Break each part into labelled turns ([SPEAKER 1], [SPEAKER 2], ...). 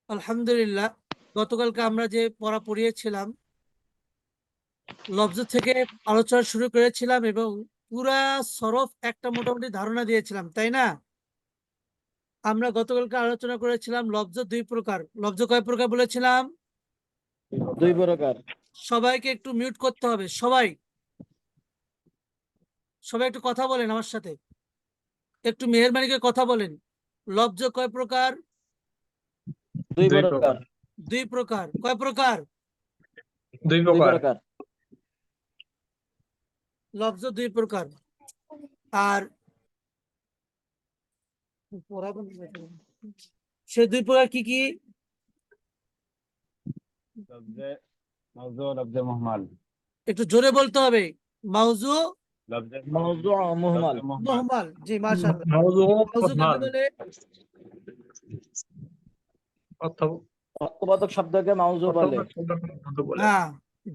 [SPEAKER 1] আলহামদুলিল্লাহ, গতকালকে আমরা যে পড়া পড়িয়েছিলাম লফজ থেকে আলোচনা শুরু করেছিলাম এবং পুরা সরফ একটা মোটামুটি ধারণা দিয়েছিলাম, তাই না? আমরা গতকালকে আলোচনা করেছিলাম লফজ দুই প্রকার। লফজ কয় প্রকার বলেছিলাম?
[SPEAKER 2] দুই প্রকার।
[SPEAKER 1] সবাইকে একটু মিউট করতে হবে। সবাই সবাই একটু কথা বলেন আমার সাথে, একটু মেহেরবানি করে কথা বলেন। লফজ কয় প্রকার?
[SPEAKER 2] দুই প্রকার।
[SPEAKER 1] দুই প্রকার। কয় প্রকার?
[SPEAKER 2] দুই প্রকার।
[SPEAKER 1] লফজ দুই প্রকার। আর সে দুই প্রকার কি কি?
[SPEAKER 3] মাউযু লফজে মুহমাল।
[SPEAKER 1] একটু জোরে বলতে হবে। মাউজু
[SPEAKER 2] মাউযু মুহমাল।
[SPEAKER 1] মুহমাল। জি, মাশাআল্লাহ। মাউজু কাকে বলে?
[SPEAKER 2] অর্থবোধক শব্দকে মাউযু বলে।
[SPEAKER 1] হ্যাঁ,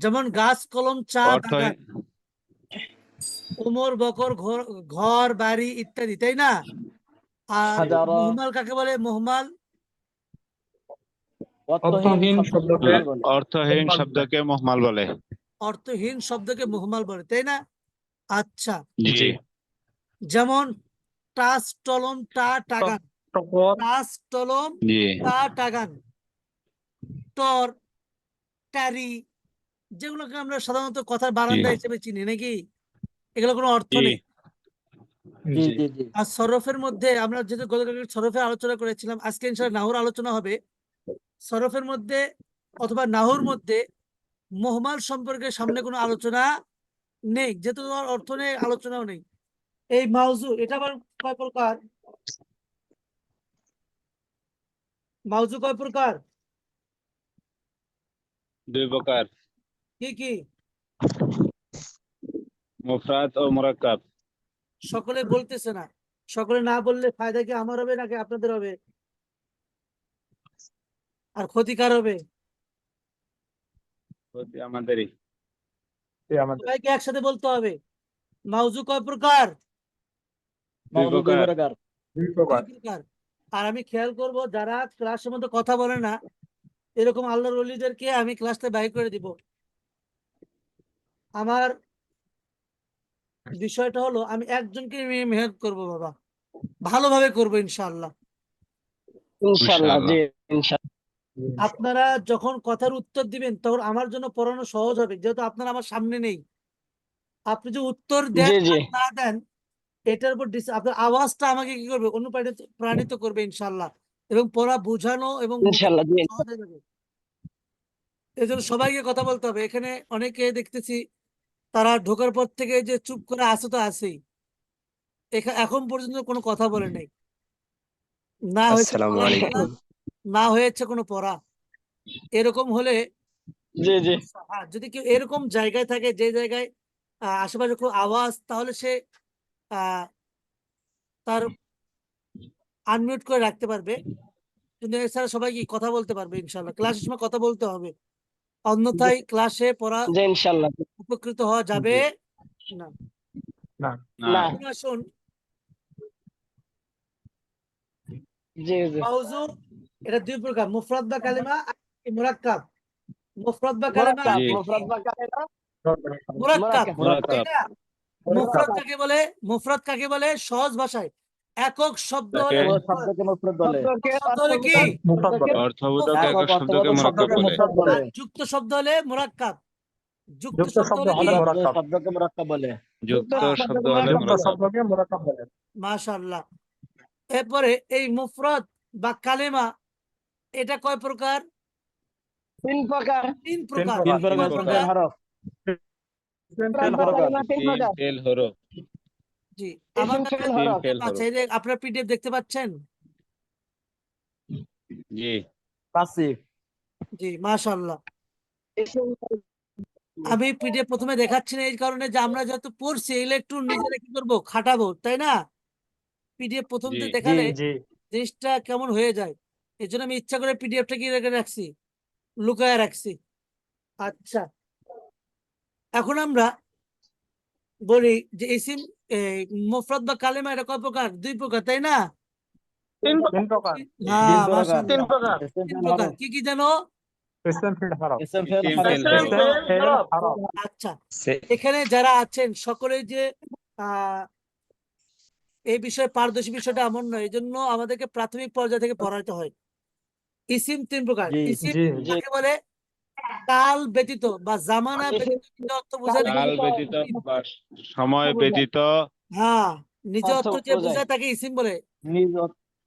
[SPEAKER 1] যেমন গাছ, কলম, চা,
[SPEAKER 3] অর্থহীন।
[SPEAKER 1] বাগান, উমর, বকর, ঘর, বাড়ি ইত্যাদি, তাই না? আর
[SPEAKER 2] হাজারা।
[SPEAKER 1] মুহমাল কাকে বলে? মুহমাল
[SPEAKER 2] অর্থহীন শব্দকে মুহমাল বলে।
[SPEAKER 3] অর্থহীন শব্দকে মুহমাল বলে।
[SPEAKER 1] অর্থহীন শব্দকে মুহমাল বলে, তাই না? আচ্ছা,
[SPEAKER 3] জি।
[SPEAKER 1] যেমন টাস, টলম, টা, টাগান। টাস, টলম,
[SPEAKER 3] জি।
[SPEAKER 1] টা, টাগান, টর, টারি, যেগুলোকে আমরা সাধারণত কথার বারান্দা হিসেবে চিনি, নাকি? এগুলো কোনো অর্থ
[SPEAKER 3] জি।
[SPEAKER 1] নেই।
[SPEAKER 2] জি জি জি।
[SPEAKER 1] আর সরফের মধ্যে আমরা যেহেতু গতকাল সরফের আলোচনা করেছিলাম, আজকে ইনশাআল্লাহ নাহুর আলোচনা হবে। সরফের মধ্যে অথবা নাহুর মধ্যে মুহমাল সম্পর্কে সামনে কোনো আলোচনা নেই, যেহেতু তোমার অর্থ নেই, আলোচনাও নেই। এই মাউজু, এটা আবার কয় প্রকার? মাউজু কয় প্রকার?
[SPEAKER 3] দুই প্রকার,
[SPEAKER 1] কি কি?
[SPEAKER 3] মুফরাদ ও মুরাক্কাব।
[SPEAKER 1] সকলে বলতেছে না। সকলে না বললে ফায়দা কি আমার হবে নাকি আপনাদের হবে? আর ক্ষতিকার হবে?
[SPEAKER 3] আমাদেরই।
[SPEAKER 1] সবাইকে একসাথে বলতে হবে। মাউজু কয় প্রকার?
[SPEAKER 3] দুই
[SPEAKER 2] মাউযু দুই
[SPEAKER 3] প্রকার।
[SPEAKER 2] প্রকার।
[SPEAKER 1] দুই প্রকার। আর আমি খেয়াল করব যারা ক্লাসের মধ্যে কথা বলে না, এরকম আল্লাহর ওলিদেরকে আমি ক্লাসটা বাইর করে দিব। আমার বিষয়টা হলো আমি একজনকে নিয়ে মেহনত করব বাবা, ভালোভাবে করব ইনশাআল্লাহ।
[SPEAKER 2] ইনশাআল্লাহ। জি ইনশাআল্লাহ।
[SPEAKER 1] আপনারা যখন কথার উত্তর দিবেন তখন আমার জন্য পড়ানো সহজ হবে, যেহেতু আপনারা আমার সামনে নেই। আপনি যে উত্তর দেন
[SPEAKER 2] জি জি।
[SPEAKER 1] আর না দেন, এটার উপর আপনার আওয়াজটা আমাকে কি করবে? অনুপ্রাণিত প্রাণিত করবে ইনশাআল্লাহ। এবং পড়া বোঝানো এবং
[SPEAKER 2] ইনশাআল্লাহ। জি
[SPEAKER 1] সহজ হয়ে যাবে। এই জন্য সবাইকে কথা বলতে হবে। এখানে অনেকে দেখতেছি তারা ঢোকার পর থেকে যে চুপ করে আসে তো আছেই, এখন পর্যন্ত কোনো কথা বলে নাই। না হয়েছে
[SPEAKER 2] আসসালামু
[SPEAKER 1] কোরআন
[SPEAKER 2] আলাইকুম।
[SPEAKER 1] ক্লাস, না হয়েছে কোনো পড়া। এরকম হলে
[SPEAKER 2] জি জি।
[SPEAKER 1] যদি কেউ এরকম জায়গায় থাকে যে জায়গায় আশেপাশে খুব আওয়াজ, তাহলে সে আহ তার আনমিউট করে রাখতে পারবে। কিন্তু এছাড়া সবাই কি কথা বলতে পারবে ইনশাল্লাহ। ক্লাসের সময় কথা বলতে হবে, অন্যথায় ক্লাসে পড়া
[SPEAKER 2] জি ইনশাআল্লাহ।
[SPEAKER 1] উপকৃত হওয়া যাবে না।
[SPEAKER 3] না।
[SPEAKER 1] এখন আসুন,
[SPEAKER 2] জি জি।
[SPEAKER 1] মাউযু এটা দুই প্রকার, মুফরাদ বা কালিমা আর মুরাক্কাব। মুফরাদ বা কালিমা,
[SPEAKER 3] জি।
[SPEAKER 2] মুফরাদ বা কালিমা।
[SPEAKER 1] মুরাক্কাব, তাই
[SPEAKER 3] মুরাক্কাব।
[SPEAKER 1] না? মুফরাদ কাকে বলে? মুফরাদ কাকে বলে? সহজ ভাষায় একক শব্দ হলে
[SPEAKER 3] তাকে
[SPEAKER 2] শব্দকে মুফরাদ বলে।
[SPEAKER 1] শব্দ হলে কি?
[SPEAKER 3] অর্থবোধক
[SPEAKER 1] মুফরাদ।
[SPEAKER 3] একক শব্দকে
[SPEAKER 2] অর্থবোধক
[SPEAKER 3] মুরাক্কাব
[SPEAKER 2] শব্দকে
[SPEAKER 3] বলে।
[SPEAKER 2] মুফরাদ বলে।
[SPEAKER 1] আর যুক্ত শব্দ হলে মুরাক্কাব। যুক্ত শব্দ হলে কি?
[SPEAKER 2] শব্দকে মুরাক্কাব বলে।
[SPEAKER 3] যুক্ত শব্দ হলে মুরাক্কাব।
[SPEAKER 1] মাশাআল্লাহ। এরপরে এই মুফরাদ বা কালেমা, এটা কয় প্রকার?
[SPEAKER 2] তিন প্রকার।
[SPEAKER 1] তিন প্রকার।
[SPEAKER 2] তিন প্রকার
[SPEAKER 1] কয়
[SPEAKER 2] ইসম
[SPEAKER 1] প্রকার?
[SPEAKER 2] ফেল হরফ। তিন প্রকার।
[SPEAKER 3] ইসম ফেল হরফ।
[SPEAKER 1] জি, আমার
[SPEAKER 2] ইসম
[SPEAKER 1] কাছে
[SPEAKER 2] ফেল
[SPEAKER 3] তিন
[SPEAKER 2] হরফ।
[SPEAKER 3] ফেল
[SPEAKER 1] আছে।
[SPEAKER 3] হরফ।
[SPEAKER 1] এই যে আপনার পিডিএফ দেখতে পাচ্ছেন?
[SPEAKER 3] জি।
[SPEAKER 2] পাচ্ছি।
[SPEAKER 1] জি, মাশাআল্লাহ।
[SPEAKER 2] ইসম
[SPEAKER 1] আমি পিডিএফ প্রথমে দেখাচ্ছি না এই কারণে যে আমরা যেহেতু পড়ছি, এগুলো একটু নিজেরা কি করবো, খাটাবো, তাই না? পিডিএফ প্রথম
[SPEAKER 3] জি।
[SPEAKER 1] থেকে
[SPEAKER 2] জি
[SPEAKER 1] দেখালে
[SPEAKER 2] জি।
[SPEAKER 1] জিনিসটা কেমন হয়ে যায়। এই জন্য আমি ইচ্ছা করে পিডিএফটা কি রেখে রাখছি, লুকায় রাখছি। আচ্ছা, এখন আমরা বলি যে ইসিম মুফরাদ বা কালেমা এটা কয় প্রকার? দুই প্রকার, তাই না?
[SPEAKER 4] তিন প্রকার
[SPEAKER 1] হ্যাঁ
[SPEAKER 2] প্রকার।
[SPEAKER 1] মাশাআল্লাহ।
[SPEAKER 4] তিন প্রকার
[SPEAKER 1] তিন প্রকার কি কি জানো?
[SPEAKER 4] ইসম ফিল হরফ
[SPEAKER 2] ইসম ফেল
[SPEAKER 3] ইসম
[SPEAKER 2] হরফ।
[SPEAKER 3] ফেল
[SPEAKER 4] ইসম ফিল হরফ
[SPEAKER 1] আচ্ছা, এখানে যারা আছেন সকলেই যে আহ এই বিষয়ে পারদর্শী বিষয়টা এমন নয়, এই জন্য আমাদেরকে প্রাথমিক পর্যায় থেকে পড়াতে হয়। ইসিম তিন প্রকার।
[SPEAKER 2] জি,
[SPEAKER 1] ইসিম
[SPEAKER 4] জি
[SPEAKER 1] কাকে বলে? কাল ব্যতীত বা জামানা ব্যতীত নিজ অর্থ বোঝালে
[SPEAKER 3] কাল ব্যতীত বা সময় ব্যতীত
[SPEAKER 1] হ্যাঁ নিজ
[SPEAKER 2] অর্থ
[SPEAKER 1] অর্থ যে
[SPEAKER 2] বোঝায়।
[SPEAKER 1] বোঝায় তাকে ইসিম বলে।
[SPEAKER 2] নিজ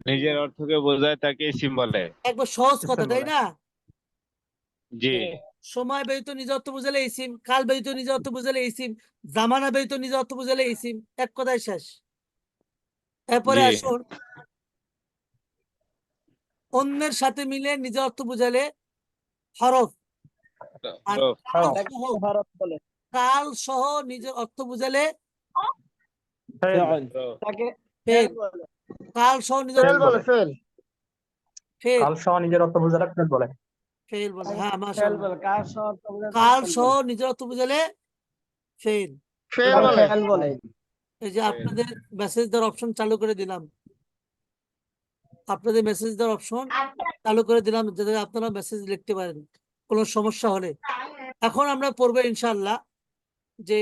[SPEAKER 3] নিজের অর্থকে বোঝায় তাকে ইসিম বলে।
[SPEAKER 1] একবার সহজ কথা
[SPEAKER 4] ইসিম
[SPEAKER 1] তাই
[SPEAKER 4] বলে।
[SPEAKER 1] না?
[SPEAKER 3] জি
[SPEAKER 1] সময় ব্যতীত নিজ অর্থ বোঝালে ইসিম, কাল ব্যতীত নিজ অর্থ বোঝালে ইসিম, জামানা ব্যতীত নিজ অর্থ বোঝালে ইসিম। এক কথায় শেষ। এরপরে
[SPEAKER 3] জি
[SPEAKER 1] আসুন, অন্যের সাথে মিলে নিজ অর্থ বোঝালে হরফ, আর
[SPEAKER 3] হরফ।
[SPEAKER 1] কাল
[SPEAKER 2] তাকে
[SPEAKER 1] সহ
[SPEAKER 2] হরফ বলে।
[SPEAKER 1] কাল সহ নিজের অর্থ বোঝালে
[SPEAKER 4] ফেল
[SPEAKER 2] ফেল। তাকে
[SPEAKER 1] ফেল।
[SPEAKER 2] ফেল বলে।
[SPEAKER 1] কাল সহ নিজের
[SPEAKER 4] ফেল
[SPEAKER 1] অর্থ
[SPEAKER 4] বলে ফেল
[SPEAKER 1] ফেল
[SPEAKER 4] কাল সহ নিজের অর্থ বোঝালে ফেল বলে
[SPEAKER 1] ফেল বলে। হ্যাঁ
[SPEAKER 2] ফেল
[SPEAKER 1] মাশাআল্লাহ।
[SPEAKER 2] বলে। কার সহ অর্থ বোঝায় তাকে
[SPEAKER 1] কাল
[SPEAKER 2] ফেল
[SPEAKER 1] সহ
[SPEAKER 2] বলে।
[SPEAKER 1] নিজের অর্থ বোঝালে ফেল।
[SPEAKER 4] ফেল
[SPEAKER 2] তাকে
[SPEAKER 4] বলে
[SPEAKER 2] ফেল বলে।
[SPEAKER 1] এই যে আপনাদের মেসেজ দেওয়ার অপশন চালু করে দিলাম, আপনাদের মেসেজ দেওয়ার অপশন চালু করে দিলাম যাতে আপনারা মেসেজ লিখতে পারেন কোনো সমস্যা হলে। এখন আমরা পড়বো ইনশাআল্লাহ যে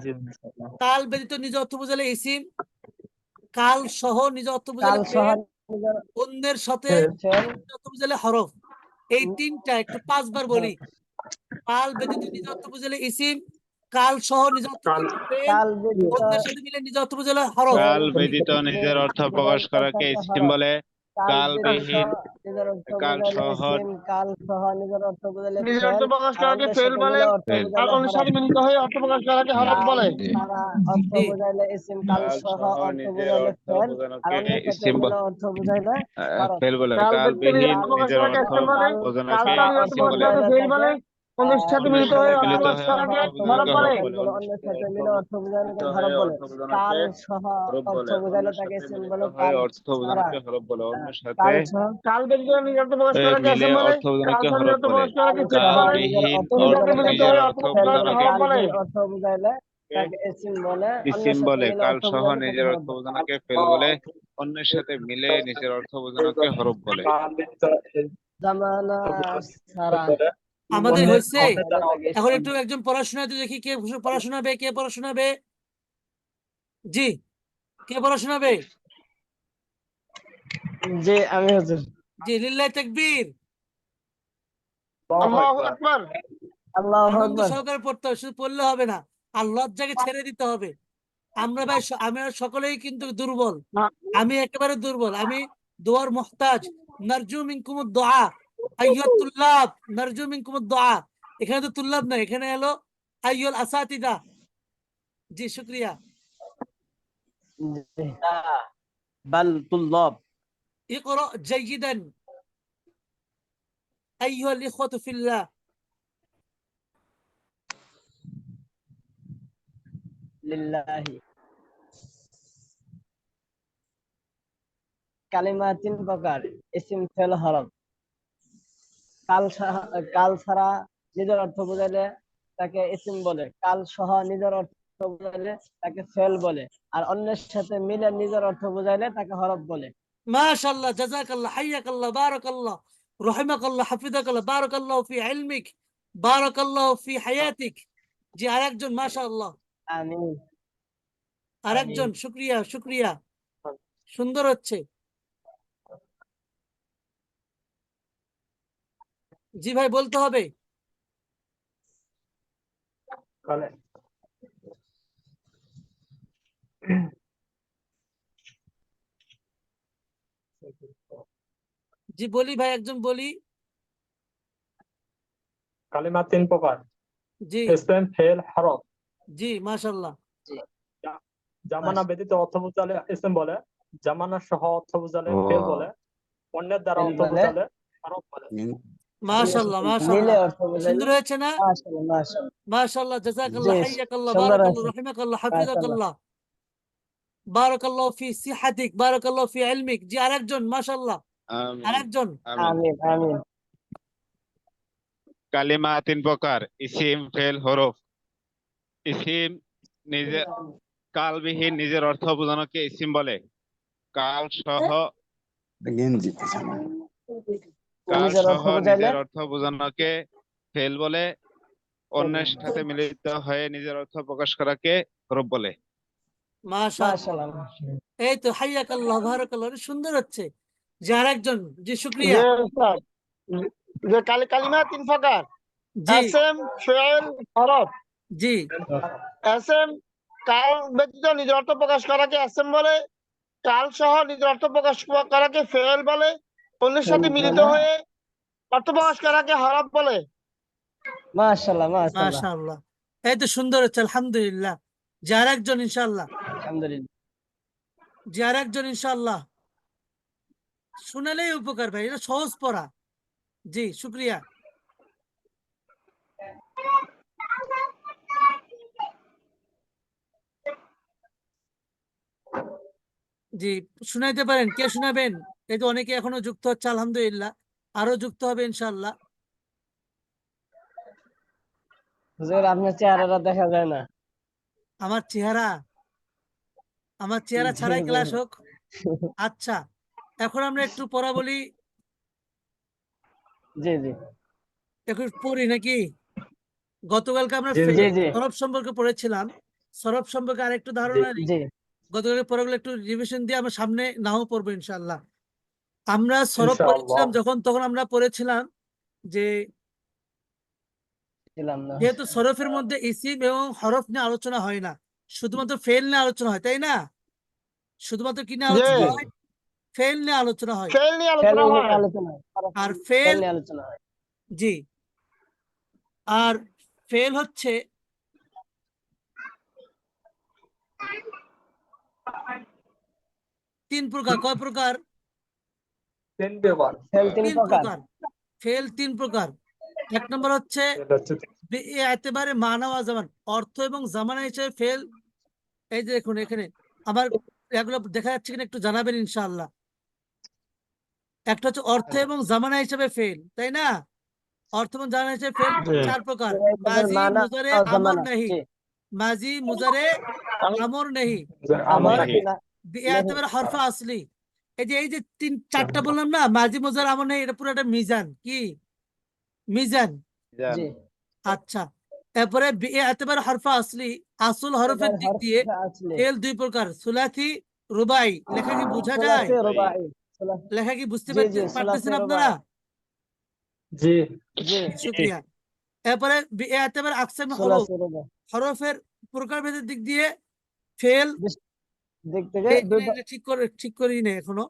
[SPEAKER 4] জি ইনশাআল্লাহ।
[SPEAKER 1] কাল ব্যতীত নিজ অর্থ বোঝালে ইসিম, কাল সহ নিজ অর্থ বোঝালে
[SPEAKER 2] কাল সহ
[SPEAKER 1] ফেল,
[SPEAKER 2] নিজের
[SPEAKER 1] অন্যের সাথে
[SPEAKER 4] ফেল
[SPEAKER 2] ফেল।
[SPEAKER 1] নিজ অর্থ বোঝালে হরফ। এই তিনটা একটু 5 বার বলি। কাল ব্যতীত নিজ অর্থ বোঝালে ইসিম, কাল সহ নিজ অর্থ
[SPEAKER 4] কাল
[SPEAKER 1] বোঝালে ফেল,
[SPEAKER 2] কাল ব্যতীত
[SPEAKER 1] অন্যের সাথে মিলে নিজ অর্থ বোঝালে হরফ।
[SPEAKER 3] কাল ব্যতীত নিজের অর্থ প্রকাশ করাকে ইসিম বলে।
[SPEAKER 2] কাল
[SPEAKER 3] কাল
[SPEAKER 2] ব্যতীত
[SPEAKER 3] বিহীন
[SPEAKER 2] নিজের অর্থ
[SPEAKER 3] কাল
[SPEAKER 2] বোঝালে
[SPEAKER 3] সহ
[SPEAKER 2] ইসিম, কাল সহ নিজের অর্থ বোঝালে
[SPEAKER 4] নিজের
[SPEAKER 2] ফেল,
[SPEAKER 4] অর্থ প্রকাশ
[SPEAKER 2] আর
[SPEAKER 4] করাকে
[SPEAKER 2] অন্যের
[SPEAKER 4] ফেল
[SPEAKER 2] সাথে
[SPEAKER 4] বলে
[SPEAKER 2] মিলে অর্থ
[SPEAKER 3] ফেল।
[SPEAKER 4] আর
[SPEAKER 2] বোঝালে
[SPEAKER 4] অন্যের সাথে
[SPEAKER 2] হরফ।
[SPEAKER 4] মিলিত হয়ে অর্থ প্রকাশ করাকে হরফ
[SPEAKER 2] কাল
[SPEAKER 4] বলে
[SPEAKER 2] ছাড়া অর্থ
[SPEAKER 1] জি
[SPEAKER 2] বোঝাইলে ইসিম, কাল
[SPEAKER 3] কাল
[SPEAKER 2] সহ
[SPEAKER 3] সহ
[SPEAKER 2] অর্থ
[SPEAKER 3] নিজের
[SPEAKER 2] বোঝাইলে
[SPEAKER 3] অর্থ
[SPEAKER 2] ফেল, আর
[SPEAKER 3] বোঝানোকে
[SPEAKER 2] অন্যের সাথে
[SPEAKER 3] ইসিম
[SPEAKER 2] মিলে অর্থ বোঝাইলে হরফ।
[SPEAKER 3] ফেল বলে।
[SPEAKER 4] কাল
[SPEAKER 3] কাল
[SPEAKER 4] ব্যতীত নিজের
[SPEAKER 3] বিহীন
[SPEAKER 4] অর্থ প্রকাশ
[SPEAKER 3] নিজের
[SPEAKER 4] করাকে
[SPEAKER 3] অর্থ
[SPEAKER 4] ইসম বলে কাল
[SPEAKER 3] বোঝানোকে
[SPEAKER 4] ছাড়া নিজের অর্থ
[SPEAKER 3] ইসিম
[SPEAKER 4] প্রকাশ
[SPEAKER 3] বলে।
[SPEAKER 4] করাকে ফেল বলে অন্যের সাথে
[SPEAKER 3] অন্যের
[SPEAKER 4] মিলিত
[SPEAKER 3] সাথে
[SPEAKER 4] হয়ে অর্থ
[SPEAKER 3] মিলিত
[SPEAKER 4] প্রকাশ
[SPEAKER 3] হয়ে
[SPEAKER 4] করাকে
[SPEAKER 3] অর্থ
[SPEAKER 4] হরফ
[SPEAKER 3] বোঝানোকে
[SPEAKER 4] বলে
[SPEAKER 3] হরফ বলে।
[SPEAKER 2] অন্যের সাথে
[SPEAKER 3] অর্থ
[SPEAKER 2] মিলে অর্থ বোঝাইলে
[SPEAKER 3] মিলিত
[SPEAKER 2] হরফ
[SPEAKER 3] হয়ে
[SPEAKER 2] বলে।
[SPEAKER 3] অর্থ বোঝানোকে
[SPEAKER 2] কাল সহ
[SPEAKER 3] হরফ
[SPEAKER 2] অর্থ
[SPEAKER 3] বলে।
[SPEAKER 2] বোঝাইলে
[SPEAKER 3] অন্যের
[SPEAKER 2] তাকে
[SPEAKER 3] সাথে
[SPEAKER 2] ইসিম
[SPEAKER 3] মিলিত
[SPEAKER 2] বলে।
[SPEAKER 3] হয়ে
[SPEAKER 2] কাল
[SPEAKER 3] অর্থ
[SPEAKER 2] ছাড়া
[SPEAKER 3] বোঝানোকে হরফ বলে। অন্যের সাথে
[SPEAKER 2] কাল সহ
[SPEAKER 4] কাল ব্যতীত নিজের অর্থ প্রকাশ করাকে
[SPEAKER 3] মিলে
[SPEAKER 4] ইসম বলে
[SPEAKER 3] অর্থ
[SPEAKER 4] কাল
[SPEAKER 3] বোঝানোকে
[SPEAKER 4] সহ নিজের
[SPEAKER 3] হরফ
[SPEAKER 4] অর্থ
[SPEAKER 3] বলে।
[SPEAKER 4] প্রকাশ করাকে ফেল
[SPEAKER 2] সহ
[SPEAKER 4] বলে
[SPEAKER 2] নিজের
[SPEAKER 3] কাল
[SPEAKER 2] অর্থ
[SPEAKER 4] নিজের
[SPEAKER 3] বিহীন
[SPEAKER 4] সাথে
[SPEAKER 2] বোঝালে
[SPEAKER 4] মিলিত
[SPEAKER 2] ফেল,
[SPEAKER 4] হয়ে
[SPEAKER 3] নিজের
[SPEAKER 4] অর্থ
[SPEAKER 3] অর্থ
[SPEAKER 4] প্রকাশ
[SPEAKER 2] ফেল
[SPEAKER 4] করাকে
[SPEAKER 2] বলে।
[SPEAKER 4] হরফ
[SPEAKER 3] বোঝানোকে
[SPEAKER 2] কাল
[SPEAKER 4] বলে
[SPEAKER 2] যে অর্থ বোঝাইলে তাকে ইসিম বলে, অন্যের
[SPEAKER 3] ইসিম
[SPEAKER 2] সাথে
[SPEAKER 3] বলে।
[SPEAKER 2] মিলে
[SPEAKER 3] কাল
[SPEAKER 2] অর্থ
[SPEAKER 3] সহ
[SPEAKER 2] বোঝালে তাকে
[SPEAKER 3] নিজের
[SPEAKER 2] হরফ
[SPEAKER 3] অর্থ
[SPEAKER 2] বলে।
[SPEAKER 3] বোঝানোকে ফেল বলে। অন্যের সাথে মিলে নিজের অর্থ বোঝানোকে হরফ বলে।
[SPEAKER 2] জামানা ছাড়া
[SPEAKER 1] আমাদের
[SPEAKER 2] মিলে
[SPEAKER 1] হয়েছে।
[SPEAKER 2] তাকে
[SPEAKER 1] এখন
[SPEAKER 2] ইসিম
[SPEAKER 1] একটু একজন পড়াশোনাতে দেখি কে পড়াশোনাবে, কে পড়াশোনাবে। জি কে পড়াশোনাবে?
[SPEAKER 2] যে আমি হুজুর।
[SPEAKER 1] জি লিল্লাহি তাকবীর।
[SPEAKER 4] আল্লাহু আকবার
[SPEAKER 2] আল্লাহু
[SPEAKER 1] আনন্দ
[SPEAKER 2] আকবার।
[SPEAKER 1] সহকারে পড়তে হবে, শুধু পড়লে হবে না, আর লজ্জাকে ছেড়ে দিতে হবে। আমরা ভাই আমরা সকলেই কিন্তু দুর্বল। আমি একেবারে দুর্বল, আমি দোয়ার মুহতাজ। নারজু মিনকুমুদ দুআ আইয়ুহাত তুল্লাব, নারজু মিনকুমুদ দুআ। এখানে তো তুল্লাব না, এখানে এলো আইয়ুল আসাতিদা। জি শুকরিয়া।
[SPEAKER 2] বাল তুল্লাব।
[SPEAKER 1] ইকরা জাইয়িদান আইয়ুহাল ইখওয়াতু ফিল্লাহ।
[SPEAKER 2] লিল্লাহি। কালিমা তিন প্রকার। ইসিম, ফেল, হরফ। কাল ছাড়া নিজের অর্থ বোঝাইলে তাকে ইসিম বলে, কাল সহ নিজের অর্থ বোঝাইলে তাকে ফেল বলে, আর অন্যের সাথে মিলে নিজের অর্থ বোঝাইলে তাকে হরফ বলে।
[SPEAKER 1] মাশাআল্লাহ, জাযাকাল্লাহ, হাইয়াকাল্লাহ, বারাকাল্লাহ, রহিমাকাল্লাহ, হাফিজাকাল্লাহ, বারাকাল্লাহু ফি ইলমিক, বারাকাল্লাহু ফি হায়াতিক। জি আরেকজন মাশাআল্লাহ,
[SPEAKER 2] আমিন।
[SPEAKER 1] আরেকজন শুকরিয়া শুকরিয়া, সুন্দর হচ্ছে। জি ভাই বলতে হবে। জি বলি ভাই, একজন বলি।
[SPEAKER 4] কালিমা তিন প্রকার।
[SPEAKER 1] জি
[SPEAKER 4] ইসম, ফেল, হরফ।
[SPEAKER 1] জি মাশাআল্লাহ।
[SPEAKER 4] জামানা ব্যতীত অর্থ বোঝালে ইসম বলে, জামানা সহ অর্থ বোঝালে ফেল বলে, অন্যের দ্বারা
[SPEAKER 2] ফেল
[SPEAKER 4] অর্থ
[SPEAKER 2] বলে,
[SPEAKER 4] বোঝালে হরফ বলে।
[SPEAKER 1] মাশাআল্লাহ
[SPEAKER 2] মিলে
[SPEAKER 1] মাশাআল্লাহ,
[SPEAKER 2] অর্থ বোঝাইলে
[SPEAKER 1] সুন্দর হয়েছে না?
[SPEAKER 2] মাশাআল্লাহ মাশাআল্লাহ।
[SPEAKER 1] মাশাআল্লাহ,
[SPEAKER 2] জি
[SPEAKER 1] জাযাকাল্লাহ, হাইয়াকাল্লাহ,
[SPEAKER 2] সুন্দর
[SPEAKER 1] বারাকাল্লাহ,
[SPEAKER 2] আছে
[SPEAKER 1] রহিমাকাল্লাহ,
[SPEAKER 2] মাশাআল্লাহ।
[SPEAKER 1] হাফিজাকাল্লাহ, বারাকাল্লাহু ফি সিহাতিক, বারাকাল্লাহু ফি ইলমিক। জি আরেকজন মাশাআল্লাহ,
[SPEAKER 3] আমিন
[SPEAKER 1] আরেকজন।
[SPEAKER 3] আমিন।
[SPEAKER 2] আমিন আমিন।
[SPEAKER 3] কালিমা তিন প্রকার। ইসিম, ফেল, হরফ। ইসিম নিজের কালবিহীন নিজের অর্থ বোঝানোকে ইসিম বলে। কাল সহ
[SPEAKER 5] গেঞ্জি
[SPEAKER 3] কাল
[SPEAKER 2] নিজের
[SPEAKER 3] সহ
[SPEAKER 2] অর্থ বোঝাইলে
[SPEAKER 3] নিজের অর্থ বোঝানোকে ফেল বলে, অন্যের সাথে মিলিত হয়ে নিজের অর্থ প্রকাশ করাকে হরফ বলে।
[SPEAKER 1] মাশাআল্লাহ।
[SPEAKER 2] মাশাআল্লাহ।
[SPEAKER 1] এই তো হাইয়াকাল্লাহ, বারাকাল্লাহ, অনেক সুন্দর হচ্ছে। যে আরেকজন, জি শুকরিয়া।
[SPEAKER 6] যে স্যার, যে কালিমা তিন প্রকার,
[SPEAKER 1] জি
[SPEAKER 6] এসএম, ফেল, হরফ।
[SPEAKER 1] জি
[SPEAKER 6] এসএম কাল ব্যতীত নিজের অর্থ প্রকাশ করাকে এসএম বলে, কাল সহ নিজের অর্থ প্রকাশ করাকে ফেল বলে, অন্যের সাথে মিলিত হয়ে অর্থ প্রকাশ করাকে হরফ বলে।
[SPEAKER 2] মাশাআল্লাহ মাশাআল্লাহ
[SPEAKER 1] মাশাআল্লাহ, এই তো সুন্দর হচ্ছে, আলহামদুলিল্লাহ। যে আরেকজন ইনশাআল্লাহ,
[SPEAKER 2] আলহামদুলিল্লাহ।
[SPEAKER 1] যে আরেকজন ইনশাআল্লাহ। শুনালেই উপকার ভাই, এটা সহজ পড়া। জি শুক্রিয়া। জি শুনাইতে পারেন, কে শোনাবেন? এই তো অনেকে এখনো যুক্ত হচ্ছে, আলহামদুলিল্লাহ, আরো যুক্ত হবে ইনশাআল্লাহ।
[SPEAKER 2] হুজুর আপনার চেহারাটা দেখা যায় না।
[SPEAKER 1] আমার চেহারা, আমার চেহারা
[SPEAKER 2] জি
[SPEAKER 1] ছাড়াই ক্লাস
[SPEAKER 2] হুজুর।
[SPEAKER 1] হোক। আচ্ছা, এখন আমরা একটু পড়া বলি,
[SPEAKER 2] জি জি
[SPEAKER 1] একটু পড়ি নাকি? গতকালকে আমরা
[SPEAKER 4] জি,
[SPEAKER 2] জি জি
[SPEAKER 1] সরফ সম্পর্কে পড়েছিলাম। সরফ সম্পর্কে আরেকটু ধারণা নিই।
[SPEAKER 2] জি
[SPEAKER 1] গতকালকে পড়াগুলো একটু রিভিশন দিয়ে আমরা সামনে নাও পড়বো ইনশাআল্লাহ। আমরা সরফ
[SPEAKER 4] ইনশাআল্লাহ।
[SPEAKER 1] পড়েছিলাম যখন, তখন আমরা পড়েছিলাম যে
[SPEAKER 2] ছিলাম না।
[SPEAKER 1] যেহেতু সরফের মধ্যে ইসিম এবং হরফ নিয়ে আলোচনা হয় না, শুধুমাত্র ফেল নিয়ে আলোচনা হয়, তাই না? শুধুমাত্র কি নিয়ে
[SPEAKER 6] যে
[SPEAKER 1] আলোচনা হয়? ফেল নিয়ে আলোচনা হয়।
[SPEAKER 6] ফেল নিয়ে
[SPEAKER 2] ফেল
[SPEAKER 6] আলোচনা
[SPEAKER 2] নিয়ে
[SPEAKER 6] হয়।
[SPEAKER 2] আলোচনা হয়।
[SPEAKER 1] আর
[SPEAKER 2] ফেল
[SPEAKER 1] ফেল,
[SPEAKER 2] নিয়ে আলোচনা হয়।
[SPEAKER 1] জি, আর ফেল হচ্ছে তিন প্রকার। কয় প্রকার?
[SPEAKER 4] তিন পেপার।
[SPEAKER 2] ফেল তিন
[SPEAKER 1] তিন
[SPEAKER 2] প্রকার।
[SPEAKER 1] প্রকার। ফেল তিন প্রকার। এক নম্বর হচ্ছে
[SPEAKER 4] এটা হচ্ছে
[SPEAKER 1] একেবারে মানা ওয়া জামান, অর্থ এবং জামানা হিসেবে ফেল। এই যে দেখুন এখানে আমার এগুলো দেখা যাচ্ছে কিনা একটু জানাবেন ইনশাআল্লাহ। একটা হচ্ছে অর্থ এবং জামানা হিসেবে ফেল, তাই না? অর্থ এবং জামানা হিসেবে ফেল চার প্রকার।
[SPEAKER 2] এদের
[SPEAKER 1] মাজি,
[SPEAKER 2] মানা
[SPEAKER 1] মুজারে,
[SPEAKER 2] ও
[SPEAKER 1] আমর
[SPEAKER 2] জামানা।
[SPEAKER 1] নেহি।
[SPEAKER 2] জি
[SPEAKER 1] মাজি, মুজারে, আমর নেহি।
[SPEAKER 4] আমার
[SPEAKER 2] আমর
[SPEAKER 3] নেহি।
[SPEAKER 2] না নেহি।
[SPEAKER 1] একেবারে হরফা আসলি। এই যে তিন চারটা বললাম না, মাজি, মুজারে, আমর নেহি, এটা পুরো একটা মিজান। কি মিজান?
[SPEAKER 2] জি
[SPEAKER 1] আচ্ছা, এরপরে একেবারে হরফা আসলি, আসল হরফের
[SPEAKER 2] এবার
[SPEAKER 1] দিক
[SPEAKER 2] হরফ
[SPEAKER 1] দিয়ে
[SPEAKER 2] আসলে
[SPEAKER 1] ফেল দুই প্রকার, সুলাসি, রুবাই। লেখা কি বোঝা যায়?
[SPEAKER 2] সুলাসি রুবাই। সুলাসি।
[SPEAKER 1] লেখা কি বুঝতে
[SPEAKER 2] জি জি সুলাসি
[SPEAKER 1] পারতেছেন আপনারা?
[SPEAKER 2] রুবাই।
[SPEAKER 4] জি
[SPEAKER 2] জি
[SPEAKER 1] শুক্রিয়া। এরপরে একেবারে আকসাম হরফ,
[SPEAKER 2] সুলাসি রুবাই।
[SPEAKER 1] হরফের প্রকারভেদের দিক দিয়ে ফেল।
[SPEAKER 2] দিক থেকে দুই
[SPEAKER 1] এটা ঠিক করি না এখনো।